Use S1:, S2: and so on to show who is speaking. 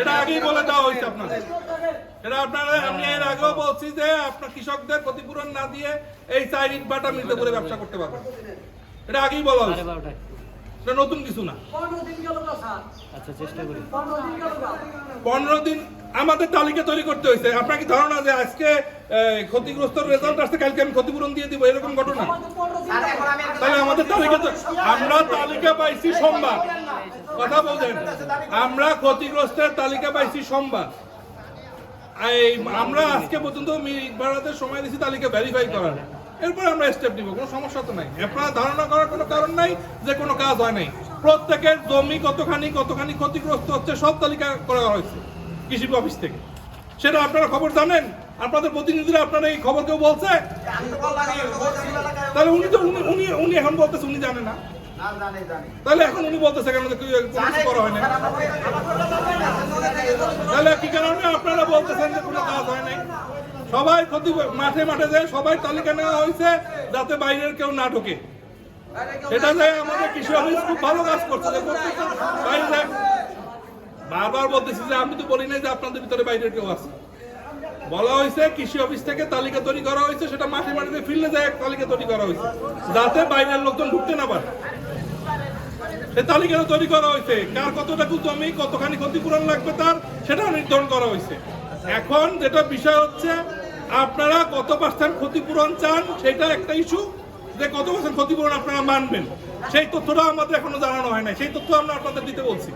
S1: এটা আগেই বলে দেওয়া হয়েছে আপনাদের। এটা আপনারা, আমি এর আগেও বলছি যে আপনার কৃষকদের ক্ষতিপূরণ না দিয়ে এই 4 ইট বাটা মিলতে করে ব্যবসা করতে পারবেন। এটা আগেই বলা হয়েছে, এটা নতুন কিছু না।
S2: আচ্ছা, চেষ্টা করি।
S1: 15 দিন আমাদের তালিকা তৈরি করতে হয়েছে। আপনার কি ধারণা যে আজকে ক্ষতিগ্রস্ত রেজাল্ট আসছে, কালকে আমি ক্ষতিপূরণ দিয়ে দিব, এরকম ঘটনা? তাহলে আমাদের তালিকা, আমরা তালিকা পাইছি সোমবার, কথা বলছেন, আমরা ক্ষতিগ্রস্তের তালিকা পাইছি সোমবার। আমরা আজকে পর্যন্ত ভাড়াতে সময় দিচ্ছি তালিকা ভেরিফাই করার, এরপর আমরা স্টেপ নিব, কোনো সমস্যা তো নাই। আপনারা ধারণা করার কোনো কারণ নাই যে কোনো কাজ হয় নাই। প্রত্যেকের জমি কতখানি কতখানি ক্ষতিগ্রস্ত হচ্ছে সব তালিকা করা হয়েছে কৃষি অফিস থেকে। সেটা আপনারা খবর জানেন, আপনাদের প্রতিনিধিরা আপনারা এই খবর কেউ বলছে? তাহলে উনি তো উনি এখন বলতেছে উনি জানে না, তাহলে এখন উনি বলতেছে কেন যে কোনো কিছু করা হয় না? তাহলে কি কারণে আপনারা বলতেছেন যে কোনো কাজ হয় নাই? সবাই মাঠে মাঠে যায়, সবাই তালিকা নেওয়া হয়েছে যাতে বাইরের কেউ না ঢোকে। এটা যে আমাদের কৃষি অফিস খুব ভালো কাজ করছে, যে বাইরে যায়। বারবার বলতেছি যে আমি তো বলি নাই যে আপনাদের ভিতরে বাইরের কেউ আছে। বলা হয়েছে কৃষি অফিস থেকে তালিকা তৈরি করা হয়েছে, সেটা মাঠে মাঠে ফিল্ডে যায় তালিকা তৈরি করা হয়েছে যাতে বাইরের লোকজন ঢুকতে না পারে। সেই তালিকা তৈরি করা হয়েছে, কার কতটুকু জমি কতখানি ক্ষতিপূরণ লাগবে তার সেটাও নির্ধারণ করা হয়েছে। এখন যেটা বিষয় হচ্ছে আপনারা কত % ক্ষতিপূরণ চান, সেটা একটা ইস্যু। যে কত % ক্ষতিপূরণ আপনারা মানবেন সেই তথ্যটা আমাদের এখনো জানানো হয় না, সেই তথ্য আমরা আপনাদের দিতে বলছি।